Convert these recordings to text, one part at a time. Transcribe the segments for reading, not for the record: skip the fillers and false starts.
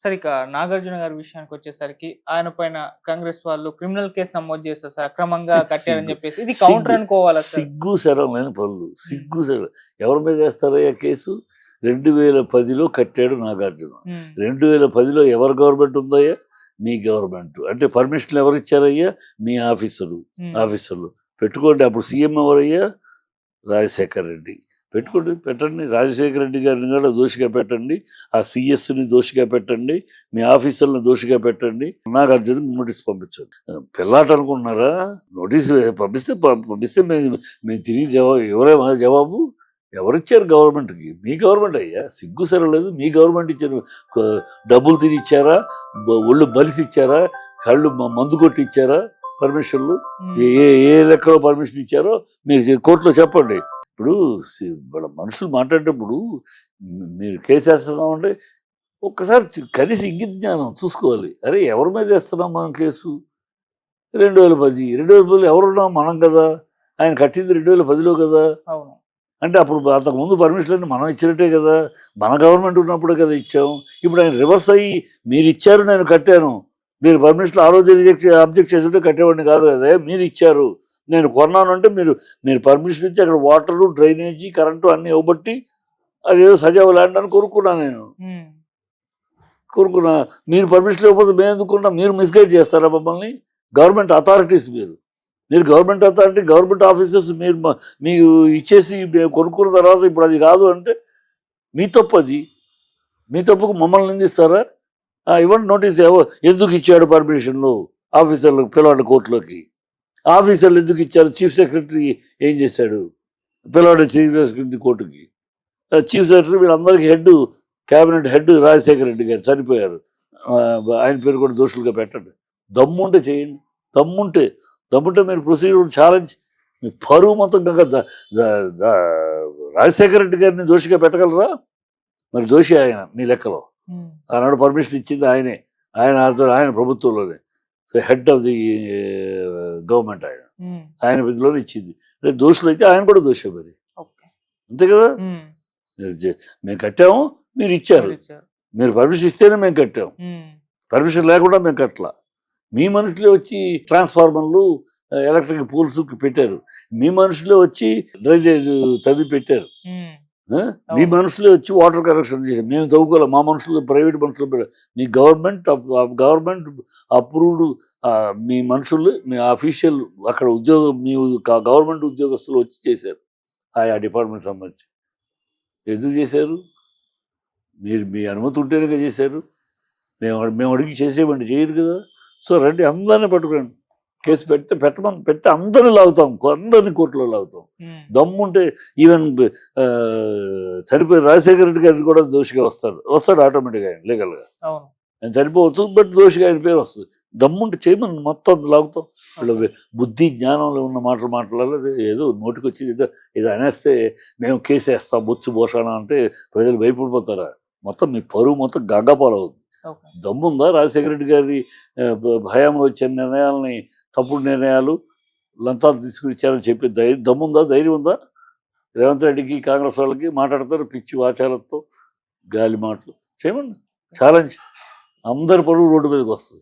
Sir ఇక నాగార్జున గారి విషయానికి వచ్చేసరికి ఆయన పైన కాంగ్రెస్ వాళ్ళు క్రిమినల్ కేసు నమోదు చేస్తారు సార్. అక్రమంగా కట్టారని సిగ్గు చెప్పేసి. ఇది సిగ్గు కౌంటర్ అనుకోవాలా సార్? సిగ్గు శరం లేని పనులు. హ్మ్. సిగ్గు శరం. ఎవరి మీద వేస్తారయ్యా కేసు? 2010లో కట్టాడు నాగార్జున. హ్మ్. 2010లో ఎవరి గవర్నమెంట్ ఉందయ్యా? మీ గవర్నమెంట్. అంటే పర్మిషన్లు ఎవరిచ్చారయ్యా? మీ హ్మ్. ఆఫీసర్లు. పెట్టుకోండి. అప్పుడు సీఎం ఎవరయ్యా? రాజశేఖర్ రెడ్డి. పెట్టుకోండి, పెట్టండి. రాజశేఖర రెడ్డి గారిని కూడా దోషిగా పెట్టండి. ఆ సిఎస్ని దోషిగా పెట్టండి. మీ ఆఫీసర్లను దోషిగా పెట్టండి. నాగార్జునకి నోటీస్ పంపించండి. పిల్లాట అనుకుంటున్నారా? నోటీస్ పంపిస్తే మేము తిరిగి ఎవరేమో జవాబు ఎవరిచ్చారు గవర్నమెంట్కి? మీ గవర్నమెంట్ అయ్యా. సిగ్గు సరలేదు. మీ గవర్నమెంట్ ఇచ్చారు. డబ్బులు తిని ఇచ్చారా? ఒళ్ళు బలిసి ఇచ్చారా? కళ్ళు మందు కొట్టి ఇచ్చారా పర్మిషన్లు? ఏ ఏ లెక్కలో పర్మిషన్ ఇచ్చారో మీరు కోర్టులో చెప్పండి. ఇప్పుడు వాళ్ళ మనుషులు మాట్లాడేటప్పుడు మీరు కేసు వేస్తున్నామంటే ఒక్కసారి కనీసం ఇంగిత జ్ఞానం చూసుకోవాలి. అరే ఎవరి మీద వేస్తున్నాం మనం కేసు? 2010 ఎవరున్నాం? మనం కదా. ఆయన కట్టింది 2010లో కదా. అవును. అంటే అప్పుడు అంతకుముందు పర్మిషన్లన్నీ మనం ఇచ్చినట్టే కదా. మన గవర్నమెంట్ ఉన్నప్పుడే కదా ఇచ్చాం. ఇప్పుడు ఆయన రివర్స్ అయ్యి మీరు ఇచ్చారు, నేను కట్టాను. మీరు పర్మిషన్లు ఆ రోజు అబ్జెక్ట్ చేస్తుంటే కట్టేవాడిని కాదు కదా. మీరు ఇచ్చారు, నేను కొన్నాను అంటే మీరు పర్మిషన్ ఇచ్చి అక్కడ వాటరు, డ్రైనేజీ, కరెంటు అన్నీ ఇవ్వబట్టి అదేదో సజావు ల్యాండ్ అని కొనుక్కున్నాను నేను. కొనుక్కున్నా. మీరు పర్మిషన్ ఇవ్వకపోతే మేము ఎందుకున్నా? మీరు మిస్గైడ్ చేస్తారా మమ్మల్ని? గవర్నమెంట్ అథారిటీస్ మీరు గవర్నమెంట్ అథారిటీ, గవర్నమెంట్ ఆఫీసర్స్ మీకు ఇచ్చేసి కొనుక్కున్న తర్వాత ఇప్పుడు అది కాదు అంటే మీ తప్పు. అది మీ తప్పుకు మమ్మల్ని నిందిస్తారా? ఇవ్వండి నోటీస్. ఎందుకు ఇచ్చాడు పర్మిషన్లు? ఆఫీసర్లకు పిలవండి కోర్టులోకి. ఆఫీసర్లు ఎందుకు ఇచ్చారు? చీఫ్ సెక్రటరీ ఏం చేశాడు? పిలవండి చీఫ్ సెక్రటరీ కోర్టుకి. చీఫ్ సెక్రటరీ వీళ్ళందరికీ head, cabinet head Rajasekhara Reddy గారు చనిపోయారు. ఆయన పేరు కూడా దోషులుగా పెట్టండి. దమ్ముంటే చేయండి. దమ్ముంటే మీరు ప్రొసీజర్ ఛాలెంజ్. మీ పరువు మొత్తం కనుక రాజశేఖర రెడ్డి గారిని దోషిగా పెట్టగలరా? మరి దోషి ఆయన మీ లెక్కలో. ఆనాడు పర్మిషన్ ఇచ్చింది ఆయనే. ఆయన ప్రభుత్వంలోనే హెడ్ ఆఫ్ ది గవర్నమెంట్. ఆయన విధిలోనే ఇచ్చింది. అంటే దోషులు అయితే ఆయన కూడా దోషే మరి. అంతే కదా. మేము కట్టాము, మీరు ఇచ్చారు. మీరు పర్మిషన్ ఇస్తేనే మేము కట్టాము. పర్మిషన్ లేకుండా మేము కట్టలా. మీ మనుషులే వచ్చి ట్రాన్స్ఫార్మర్లు, ఎలక్ట్రిక్ పోల్స్ పెట్టారు. మీ మనుషులే వచ్చి డ్రైనేజ్ తవ్వి పెట్టారు. మీ మనుషులే వచ్చి వాటర్ కనెక్షన్ చేశారు. మేము తవ్వుకోవాలి. మా మనుషులు, ప్రైవేట్ మనుషులు పెట్టారు. మీ గవర్నమెంట్ అప్రూవ్డ్ మీ మనుషులు, మీ అఫీషియల్ అక్కడ మీ గవర్నమెంట్ ఉద్యోగస్తులు వచ్చి చేశారు. ఆయా డిపార్ట్మెంట్ సంబంధించి. ఎందుకు చేశారు? మీరు మీ అనుమతి ఉంటేనే చేశారు. మేము అడిగి చేసేవండి, చేయరు కదా. సో రండి, అందరినీ పట్టుకురండి. కేసు పెడితే అందరిని లాగుతాం, అందరిని కోర్టులో లాగుతాం. దమ్ముంటే ఈవెన్ చనిపోయిన రాజశేఖర రెడ్డి గారిని కూడా దోషిగా వస్తాడు ఆటోమేటిక్గా ఆయన లీగల్గా. ఆయన చనిపోవచ్చు, బట్ దోషిగా ఆయన పేరు వస్తుంది. దమ్ముంటే చేయమని మొత్తం లాగుతాం. బుద్ధి జ్ఞానంలో ఉన్న మాట్లాడాలి. ఏదో నోటికి వచ్చి ఏదో అనేస్తే మేము కేసు వేస్తాం, బొచ్చు భోషణ అంటే ప్రజలు భయపడిపోతారా? మొత్తం మీ పరువు మొత్తం గంగపాలవుతుంది. దమ్ముందా రాజశేఖర రెడ్డి గారి భయంలో వచ్చిన నిర్ణయాలని, తప్పుడు నిర్ణయాలు, లంచాలు తీసుకుని ఇచ్చారని చెప్పి దమ్ముందా, ధైర్యం ఉందా? రేవంత్ రెడ్డికి, కాంగ్రెస్ వాళ్ళకి మాట్లాడతారు పిచ్చి వాచాలతో, గాలి మాటలు. చేయమండి ఛాలెంజ్. అందరి పరువు రోడ్డు మీదకి వస్తుంది.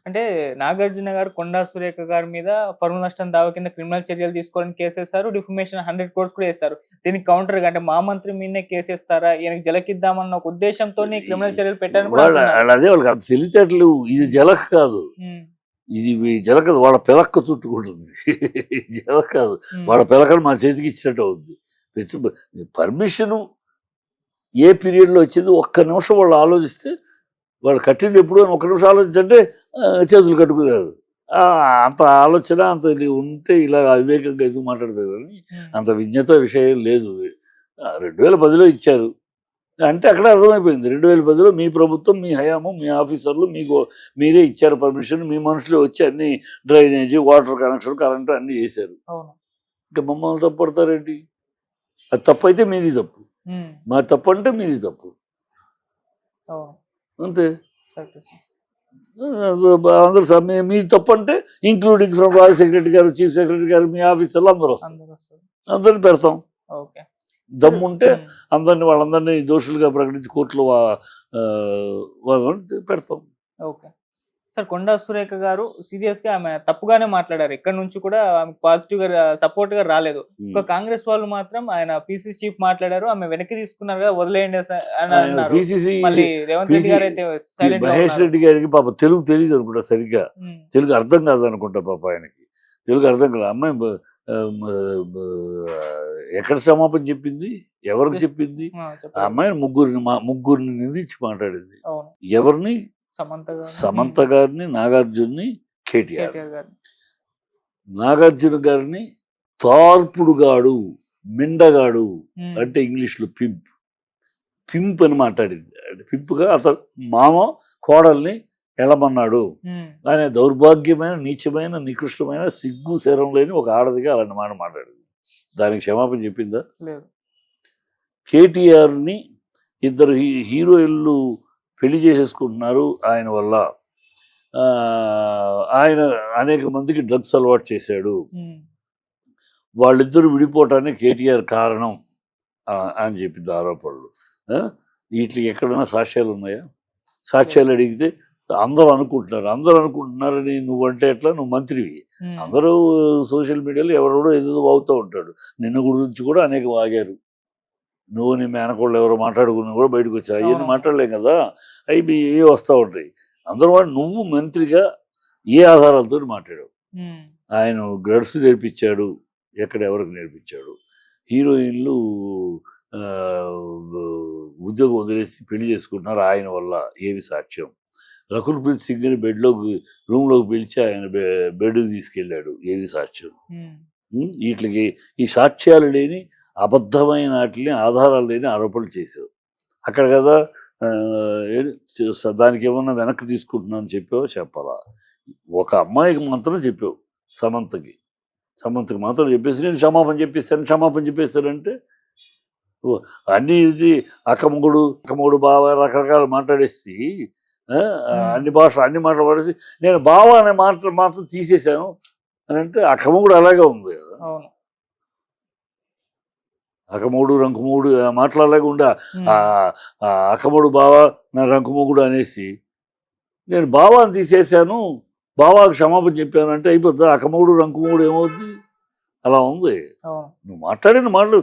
అంటే నాగార్జున గారు కొండా సురేఖ గారి మీద పరువు నష్టం దావా కింద క్రిమినల్ చర్యలు తీసుకోవాలని కేసేస్తారు. డిఫమేషన్ 100 crores కూడా వేస్తారు. దీనికి కౌంటర్ గా అంటే మా మంత్రి మీదనే కేసేస్తారా, ఈయనకి జలకిద్దామన్న ఒక ఉద్దేశంతో క్రిమినల్ చర్యలు పెట్టారని కూడా అదే వాళ్ళకి అంత తెలియటట్లు. ఇది జలక్ కాదు, ఇది జలక వాళ్ళ పిలక్క చుట్టుకుంటుంది. జలక కాదు, వాళ్ళ పిలకను మా చేతికి ఇచ్చినట్టు అవుతుంది. పర్మిషను ఏ పీరియడ్లో వచ్చింది ఒక్క నిమిషం వాళ్ళు ఆలోచిస్తే, వాళ్ళు కట్టింది ఎప్పుడు అని ఒక్క నిమిషం ఆలోచించంటే చేతులు కట్టుకున్నారు. అంత ఆలోచన అంత ఉంటే ఇలా అవివేకంగా ఎందుకు మాట్లాడతారు కానీ అంత విజ్ఞత విషయం లేదు. 2010లో ఇచ్చారు అంటే అక్కడ అర్థమైపోయింది. 2010లో మీ ప్రభుత్వం, మీ హయాము, మీ ఆఫీసర్లు మీరే ఇచ్చారు పర్మిషన్. మీ మనుషులే వచ్చి అన్ని డ్రైనేజీ, వాటర్ కనెక్షన్, కరెంటు అన్నీ చేశారు. ఇంకా మమ్మల్ని తప్పు పడతారేంటి? అది తప్పు అయితే మీది తప్పు, మా తప్పు అంటే మీది తప్పు, అంతే. అందరూ మీది తప్పు అంటే ఇంక్లూడింగ్ ఫ్రమ్ రాజశేఖర రెడ్డి గారు, చీఫ్ సెక్రటరీ గారు, మీ ఆఫీసర్లు అందరూ వస్తారు. అందరిని పెడతాం. దమ్ముంటే అందరినీ వాళ్ళందరినీ దోషులుగా ప్రకటించి కోర్టులో పెడతాం. ఓకే సార్, కొండా సురేఖ గారు సీరియస్ గా ఆమె తప్పుగానే మాట్లాడారు. ఇక్కడ నుంచి కూడా ఆమె పాజిటివ్ గా సపోర్ట్ గా రాలేదు. ఒక కాంగ్రెస్ వాళ్ళు మాత్రం ఆయన పీసీ చీఫ్ మాట్లాడారు, ఆమె వెనక్కి తీసుకున్నారు కదా, వదిలేయండి అని అన్నారు. మళ్ళీ రేవంత్ రెడ్డి గారు అయితే సైలెంట్ గా మహేష్ రెడ్డి గారికి పాప తెలుగు తెలియదు అనుకుంటా, సరిగ్గా తెలుగు అర్థం కాదు అనుకుంటా పాప ఆయనకి. తెలుగు అర్థం కాదు. అమ్మాయి ఎక్కడ క్షమాపణ చెప్పింది, ఎవరికి చెప్పింది? ఆ అమ్మాయిని ముగ్గురిని నిందించి మాట్లాడింది. ఎవరిని? సమంత గారిని, నాగార్జున్ని, కేటీఆర్. నాగార్జున గారిని తార్పుడుగాడు, మిండగాడు అంటే ఇంగ్లీష్ లో పింప్ అని మాట్లాడింది. పింపుగా అతను మామ కోడల్ని ఎలమన్నాడు. ఆయన దౌర్భాగ్యమైన, నీచమైన, నికృష్టమైన, సిగ్గు శరం లేని ఒక ఆడదిగా అలాంటి మాట మాట్లాడింది. దానికి క్షమాపణ చెప్పిందా? కేటీఆర్ని ఇద్దరు హీరోయిన్లు పెళ్లి చేసేసుకుంటున్నారు ఆయన వల్ల. ఆయన అనేక మందికి డ్రగ్స్ అలవాటు చేశాడు. వాళ్ళిద్దరూ విడిపోవటానికి కేటీఆర్ కారణం అని చెప్పింది ఆరోపణలు. వీటికి ఎక్కడైనా సాక్ష్యాలు ఉన్నాయా? సాక్ష్యాలు అడిగితే అందరూ అనుకుంటున్నారని నువ్వంటే ఎట్లా? నువ్వు మంత్రివి. అందరూ సోషల్ మీడియాలో ఎవరెవడో ఏదో వాగుతూ ఉంటాడు. నిన్న గురించి కూడా అనేక వాగారు. నువ్వు నీ మేనకోళ్ళు ఎవరో మాట్లాడుకుని కూడా బయటకు వచ్చారు. అవన్నీ మాట్లాడలేం కదా, అవి ఏ వస్తూ ఉంటాయి. అందరూ వాడు నువ్వు మంత్రిగా ఏ ఆధారాలతో మాట్లాడావు? ఆయన గడ్స్ నేర్పించాడు, ఎక్కడ ఎవరికి నేర్పించాడు? హీరోయిన్లు ఉద్యోగం వదిలేసి పెళ్లి చేసుకుంటున్నారు ఆయన వల్ల, ఏవి సాక్ష్యం? రకుల్ ప్రీత్ సింగ్ని రూమ్లోకి పిలిచి ఆయన బెడ్కి తీసుకెళ్ళాడు, ఏది సాక్ష్యం? వీటికి ఈ సాక్ష్యాలు లేని, అబద్ధమైన వాటిని, ఆధారాలు లేని ఆరోపణలు చేసావు అక్కడ కదా. దానికి ఏమన్నా వెనక్కి తీసుకుంటున్నాను చెప్పావో చెప్పాలా? ఒక అమ్మాయికి మాత్రం చెప్పావు, సమంతకి మాత్రం చెప్పేసి నేను క్షమాపణ చెప్పేస్తానంటే అన్ని ఇది అక్కమ్మగుడు బావ రకరకాలు మాట్లాడేసి అన్ని మాటలు పడేసి నేను బావ అనే మాత్రం తీసేశాను అని అంటే అక్కమ్మగుడు అలాగే ఉంది కదా. అక్కమూడు రంకుమూడు మాట్లాడలేక ఉండే అక్కముడు బావ నా రంకుమూగుడు అనేసి నేను బావాని తీసేశాను, బావాకి క్షమాపణ చెప్పాను అంటే అయిపోద్దా? అక్కమూడు రంకుమూడు ఏమవుద్ది? అలా ఉంది. నువ్వు మాట్లాడిన మాటలు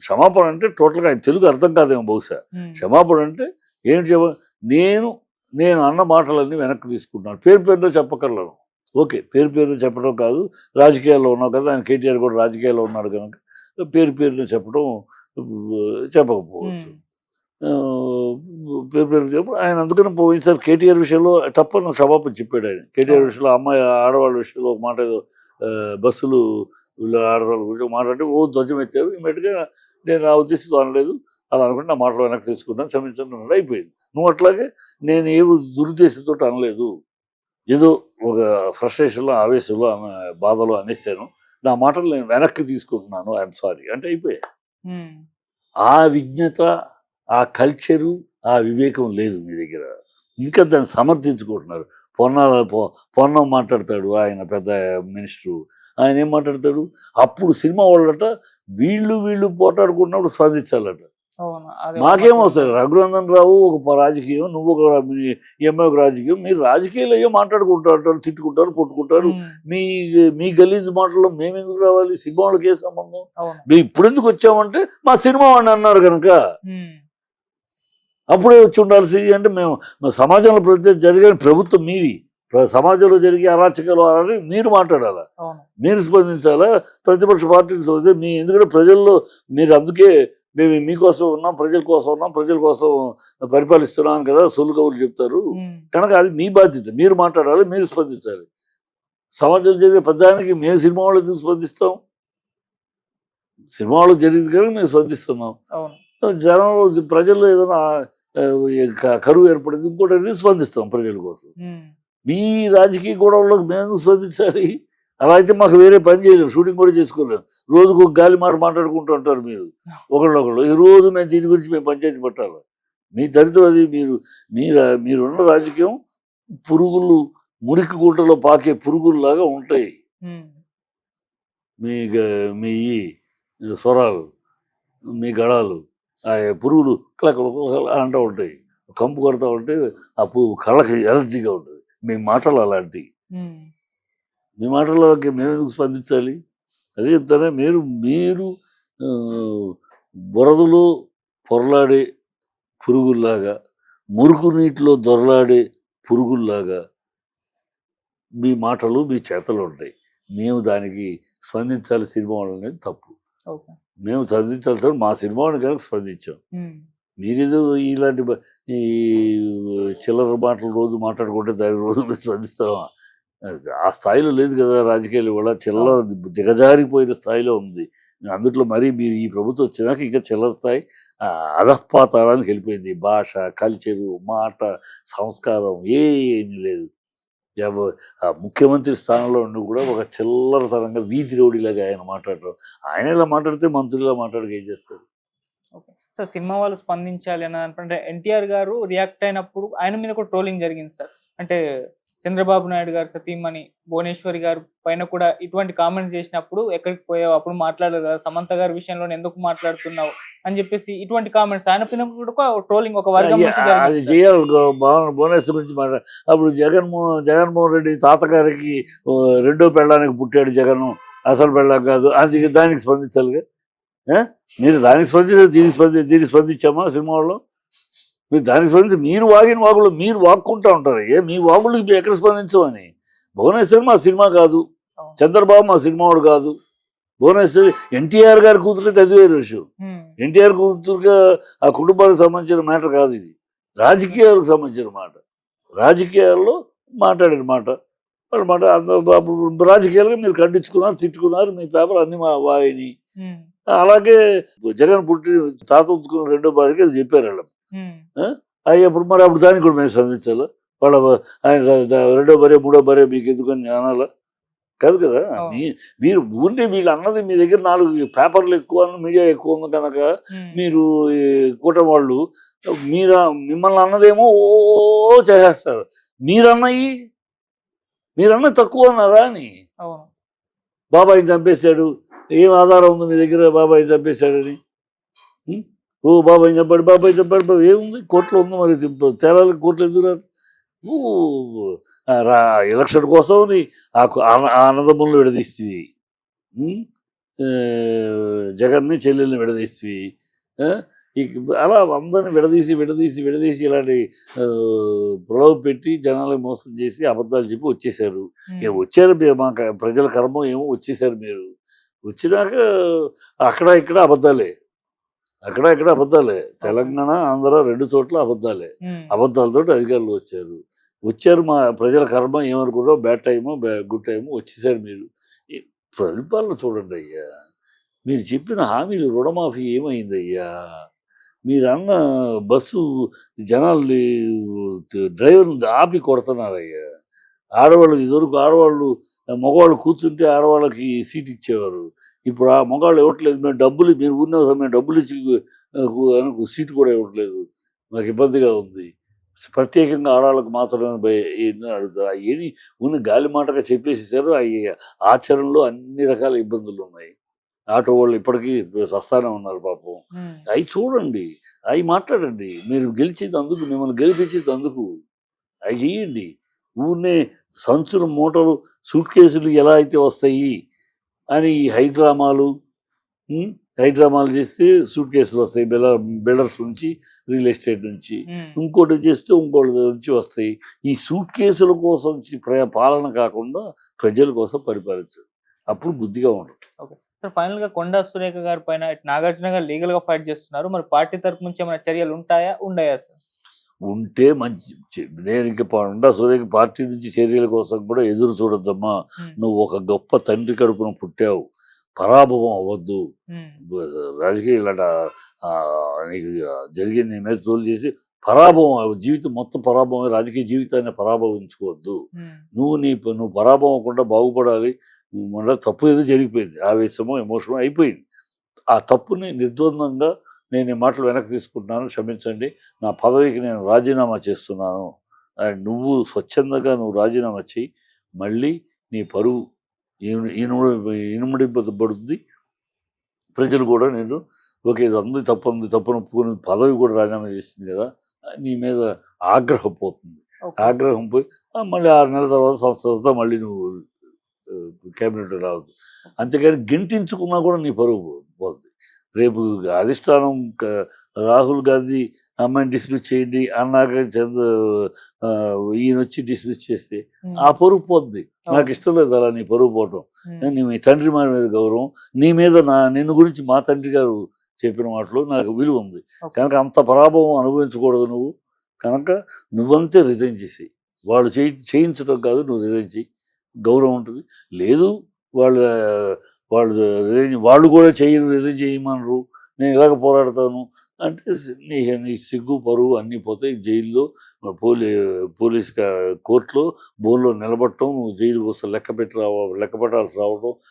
క్షమాపణ అంటే టోటల్గా ఆయన తెలుగు అర్థం కాదేమో బహుశా. క్షమాపణ అంటే ఏంటి నేను అన్న మాటలన్నీ వెనక్కి తీసుకుంటున్నాను. పేరులో చెప్పకర్లను. ఓకే, పేరు చెప్పడం కాదు, రాజకీయాల్లో ఉన్నావు కదా, ఆయన కేటీఆర్ కూడా రాజకీయాల్లో ఉన్నాడు కనుక పేరును చెప్పకపోవచ్చు. పేరు చెప్పడం ఆయన అందుకని పోయినసారి కేటీఆర్ విషయంలో తప్పని క్షమాపణ చెప్పాడు ఆయన. కేటీఆర్ విషయంలో అమ్మాయి ఆడవాళ్ళ విషయంలో ఒక మాట ఏదో బస్సులు ఆడవాళ్ళ గురించి మాట్లాడి ధ్వజం ఎత్తారు. ఇమ్మీడియట్గా నేను ఆ ఉద్దేశంతో అనలేదు, అలా అనుకుంటే నా మాటలు వెనక్కి తీసుకున్నాను, క్షమించండి అన్నాడు, అయిపోయింది. నువ్వు అట్లాగే నేను ఏ దురుద్దేశంతో అనలేదు, ఏదో ఒక ఫ్రస్ట్రేషన్లో, ఆవేశంలో, ఆమె బాధలో అనేసాను, నా మాటలు నేను వెనక్కి తీసుకుంటున్నాను, ఐఎమ్ సారీ అంటే అయిపోయాయి. ఆ విజ్ఞత, ఆ కల్చరు, ఆ వివేకం లేదు మీ దగ్గర. ఇంకా దాన్ని సమర్థించుకుంటున్నారు. పొన్నం మాట్లాడతాడు, ఆయన పెద్ద మినిస్టరు, ఆయన ఏం మాట్లాడతాడు? అప్పుడు సినిమా వాళ్ళట వీళ్ళు పోటాడుకున్నప్పుడు స్పందించాలట. మాకేమవుతుంది? రఘునందన్ రావు ఒక రాజకీయం, నువ్వు ఒక ఎంఏ ఒక రాజకీయం, మీరు రాజకీయాలు అయ్యో మాట్లాడుకుంటారు, తిట్టుకుంటారు, కొట్టుకుంటారు. మీ గలీజ్ మాటల్లో మేమెందుకు రావాలి? సినిమా వాళ్ళకి ఏ సంబంధం? మేము ఇప్పుడు ఎందుకు వచ్చామంటే మా సినిమా వాడిని అన్నారు కనుక అప్పుడే వచ్చి ఉండాల్సి. అంటే మేము సమాజంలో జరిగిన ప్రభుత్వం మీది, సమాజంలో జరిగే అరాచకాలు అని మీరు మాట్లాడాలా, మీరు స్పందించాలా, ప్రతిపక్ష పార్టీలు ఎందుకంటే ప్రజల్లో మీరు అందుకే మేము మీకోసం ఉన్నాం, ప్రజల కోసం పరిపాలిస్తున్నాం కదా సొల్లు కబుర్లు చెప్తారు కనుక అది మీ బాధ్యత. మీరు మాట్లాడాలి, మీరు స్పందించాలి. సమాజంలో జరిగే పెద్దానికి మేము సినిమా వాళ్ళు ఎందుకు స్పందిస్తాం? సినిమా వాళ్ళు జరిగింది కనుక మేము స్పందిస్తున్నాం. జనంలో ప్రజల్లో ఏదైనా కరువు ఏర్పడింది ఇంకోటి స్పందిస్తాం ప్రజల కోసం. మీ రాజకీయ గొడవలకు మేము స్పందించాలి. అలా అయితే మాకు వేరే పని చేయలేము, షూటింగ్ కూడా చేసుకోలేము. రోజుకు ఒక గాలి మాట మాట్లాడుకుంటూ ఉంటారు మీరు ఒకళ్ళొకళ్ళు. ఈ రోజు మేము దీని గురించి మేము పంచాయతీ పెట్టాలి. మీ దరిద్రం అది. మీరున్న రాజకీయం పురుగులు, మురికి గుంటలో పాకే పురుగుల్లాగా ఉంటాయి మీ స్వరాలు. మీ గళాలు ఆ పురుగులు అంటూ ఉంటాయి, కంపు కొడతా ఉంటే ఆ కళ్ళకి ఎలర్జీగా ఉంటుంది. మీ మాటలు అలాంటివి. మీ మాటలకి మేము ఎందుకు స్పందించాలి? అదే చెప్తానే, మీరు మీరు ఆ, బురదలో పొరలాడే పురుగుల్లాగా, మురుకు నీటిలో దొరలాడే పురుగుల్లాగా మీ మాటలు మీ చేతలు ఉంటాయి. మేము దానికి స్పందించాలి సినిమా వాళ్ళనేది తప్పు. ఓకే. మేము స్పందించాల్సిన మా సినిమా వాళ్ళని కనుక స్పందించాం. మీరేదో ఇలాంటి ఈ చిల్లర మాటలు రోజు మాట్లాడుకుంటే దాని రోజు మేము స్పందిస్తామా? ఆ స్థాయిలో లేదు కదా రాజకీయాలు. ఇవాళ చిల్లర దిగజారిపోయిన స్థాయిలో ఉంది. అందుట్లో మరి మీరు ఈ ప్రభుత్వం వచ్చినాక ఇంకా చిల్లర స్థాయి అధఃపాతాళానికి వెళ్ళిపోయింది. భాష, కల్చరు, మాట, సంస్కారం ఏమీ లేదు. ముఖ్యమంత్రి స్థానంలో ఉండి కూడా ఒక చిల్లరతనంగా వీధి రౌడీలాగా ఆయన మాట్లాడటం. ఆయన ఇలా మాట్లాడితే మంత్రులు ఇలా మాట్లాడక ఏం చేస్తారు? ఓకే. సార్, సినిమా వాళ్ళు స్పందించాలి అని అనుకుంటే ఎన్టీఆర్ గారు రియాక్ట్ అయినప్పుడు ఆయన మీద కూడా ట్రోలింగ్ జరిగింది సార్. అంటే చంద్రబాబు నాయుడు గారు సతీమణి భువనేశ్వరి గారు పైన కూడా ఇటువంటి కామెంట్స్ చేసినప్పుడు ఎక్కడికి పోయావు, అప్పుడు మాట్లాడలేదు కదా, సమంత గారి విషయంలో ఎందుకు మాట్లాడుతున్నావు అని చెప్పేసి ఇటువంటి కామెంట్స్ ఆయన పైన కూడా ట్రోలింగ్ ఒక వర్గం నుంచి అది జరిగింది సార్. చేయాలి. భువనేశ్వర్ గురించి మాట్లాడ అప్పుడు జగన్మోహన్ రెడ్డి తాతగారికి రెండో పెళ్ళానికి పుట్టాడు జగన్, అసలు పెళ్ళాం కాదు, అది దానికి స్పందించాలిగా. మీరు దానికి స్పందించారు, దీనికి స్పందించామా సినిమా వాళ్ళు? మీరు దానికి స్పందించి మీరు వాగిన వాగులు మీరు వాక్కుంటూ ఉంటారు. మీ వాగులకి మీరు ఎక్కడ స్పందించమని? భువనేశ్వరి మా సినిమా కాదు, చంద్రబాబు మా సినిమా వాడు కాదు. భువనేశ్వరి ఎన్టీఆర్ గారి కూతురికి అది వేరే విషయం. ఎన్టీఆర్ కూతురుగా ఆ కుటుంబానికి సంబంధించిన మ్యాటర్ కాదు ఇది, రాజకీయాలకు సంబంధించిన మాట. రాజకీయాల్లో మాట్లాడిన మాట వాళ్ళ మాట. రాజకీయాలుగా మీరు ఖండించుకున్నారు, తిట్టుకున్నారు, మీ పేపర్ అన్ని మా వాయిని. అలాగే జగన్ పుట్టి తాత ఉంచుకున్న రెండో భార్యకి అది చెప్పారు వాళ్ళు. అయ్యప్పుడు మరి అప్పుడు దానికి కూడా మేము స్పందించాలా? వాళ్ళ ఆయన రెండో భార్య మూడో భార్య మీకు ఎందుకని అనాలా? కాదు కదా. మీరు ఊరిని వీళ్ళు అన్నది మీ దగ్గర 4 పేపర్లు ఎక్కువ, మీడియా ఎక్కువ ఉంది కనుక మీరు కూటమి వాళ్ళు మిమ్మల్ని అన్నదేమో ఓ చేసేస్తారు. మీరన్నది తక్కువ అన్నారా అని. బాబాయిని చంపేశాడు, ఏం ఆధారం ఉంది మీ దగ్గర బాబాయిని చంపేశాడని? ఓ బాబాయిని చంపాడు ఏముంది? కోర్టులో ఉంది. మరి తేలాలి, కోర్టులో ఎదురారు. ఎలక్షన్ కోసం అన్నదమ్ములను విడదీస్తుంది, జగన్ని చెల్లెల్ని విడదీస్తుంది. అలా అందరిని విడదీసి ఇలాంటి ప్రలోభ పెట్టి జనాలకు మోసం చేసి అబద్ధాలు చెప్పి వచ్చేసారు. వచ్చారు మా ప్రజల కర్మ ఏమో వచ్చేసారు. మీరు వచ్చినాక అక్కడ ఇక్కడ అబద్ధాలే, తెలంగాణ ఆంధ్ర 2 చోట్ల అబద్ధాలే. అబద్ధాలతో అధికారులు వచ్చారు. మా ప్రజల కర్మ ఏమనుకుంటారో, బ్యాడ్ టైమో గుడ్ టైమో వచ్చేసారు. మీరు పరిపాలన చూడండి అయ్యా. మీరు చెప్పిన హామీలు రుణమాఫీ ఏమైందయ్యా? మీరు అన్న బస్సు జనాల్ని డ్రైవర్ని ఆపి కొడుతున్నారయ్యా. ఆడవాళ్ళు ఇదివరకు మగవాళ్ళు కూర్చుంటే ఆడవాళ్ళకి సీట్ ఇచ్చేవారు. ఇప్పుడు ఆ మగవాళ్ళు ఇవ్వట్లేదు. మీరు ఉన్న సమయం డబ్బులు ఇచ్చి సీటు కూడా ఇవ్వట్లేదు. మాకు ఇబ్బందిగా ఉంది. ప్రత్యేకంగా ఆడవాళ్ళకి మాత్రమే అడుగుతారు. ఏది ఉన్న గాలి మాటగా చెప్పేసేసారు. ఆచరణలో అన్ని రకాల ఇబ్బందులు ఉన్నాయి. ఆటో వాళ్ళు ఇప్పటికీ సస్తానే ఉన్నారు పాపం. అవి చూడండి, అవి మాట్లాడండి. మీరు గెలిచేందుకు, మిమ్మల్ని గెలిపించేందుకు అవి చేయండి. ఊరినే సంచులు మూటలు సూట్ కేసులు ఎలా అయితే వస్తాయి అని హైడ్రామాలు చేస్తే సూట్ కేసులు వస్తాయి. బిల్డర్స్ నుంచి, రియల్ ఎస్టేట్ నుంచి, ఇంకోటి చేస్తే ఇంకోటి నుంచి వస్తాయి. ఈ సూట్ కేసుల కోసం పాలన కాకుండా ప్రజల కోసం పరిపాలించారు. అప్పుడు బుద్ధిగా ఉండదు. సార్, ఫైనల్ గా కొండా సురేఖ గారి పైన నాగార్జున గారు లీగల్ గా ఫైట్ చేస్తున్నారు. మరి పార్టీ తరపు నుంచి ఏమైనా చర్యలు ఉండయా సార్? ఉంటే మంచి. నేను ఇంక కొండా సురేఖ పార్టీ నుంచి చర్యల కోసం కూడా ఎదురు చూడొద్దమ్మా. నువ్వు ఒక గొప్ప తండ్రి కడుపున పుట్టావు, పరాభవం అవ్వద్దు. రాజకీయ ఇలాంటి నీకు జరిగే నీ మీద తోలు చేసి పరాభవం, జీవితం మొత్తం పరాభవం, రాజకీయ జీవితాన్ని పరాభవించుకోవద్దు. నువ్వు పరాభవం అవ్వకుండా బాగుపడాలి. మన తప్పు ఏదో జరిగిపోయింది, ఆవేశమో ఎమోషనో అయిపోయింది. ఆ తప్పుని నిర్ద్వందంగా నేను ఈ మాటలు వెనక్కి తీసుకుంటున్నాను, క్షమించండి, నా పదవికి నేను రాజీనామా చేస్తున్నాను. నువ్వు స్వచ్ఛందంగా రాజీనామా చేయి. మళ్ళీ నీ పరువు ఇనుమడింపబడుతుంది. ప్రజలు కూడా నేను ఓకే ఇది అంది తప్పును ఒప్పుకుని పదవి కూడా రాజీనామా చేసింది కదా, నీ మీద ఆగ్రహం పోతుంది. ఓకే. ఆగ్రహం పోయి మళ్ళీ 6 నెలల తర్వాత సంవత్సరం తర్వాత మళ్ళీ నువ్వు క్యాబినెట్ రావద్దు. అంతేగాని గింటించుకున్నా కూడా నీ పరువు పోద్ది. రేపు అధిష్టానం రాహుల్ గాంధీ అమ్మాయిని డిస్మిస్ చేయండి అన్నాక ఈయన వచ్చి డిస్మిస్ చేస్తే ఆ పరువు పోద్ది. నాకు ఇష్టం లేదు అలా నీ పరువు పోవటం. నీ మీ తండ్రి మారి మీద గౌరవం, నీ మీద నిన్ను గురించి మా తండ్రి గారు చెప్పిన మాటలు నాకు విలువ ఉంది కనుక అంత పరాభవం అనుభవించకూడదు నువ్వు. కనుక నువ్వంతే రిజైన్ చేసి వాళ్ళు చేయించడం కాదు, నువ్వు రిజైన్ చేయి, గౌరవం ఉంటుంది. లేదు వాళ్ళు వాళ్ళు వాళ్ళు కూడా రిజైన్ చేయమనరు, నేను ఇలాగ పోరాడతాను అంటే నీ సిగ్గు పరువు అన్నీ పోతాయి. జైల్లో పోలీస్ కోర్టులో బోన్లో నిలబడటం, నువ్వు జైలు కోసం లెక్క పెట్టాల్సి రావడం,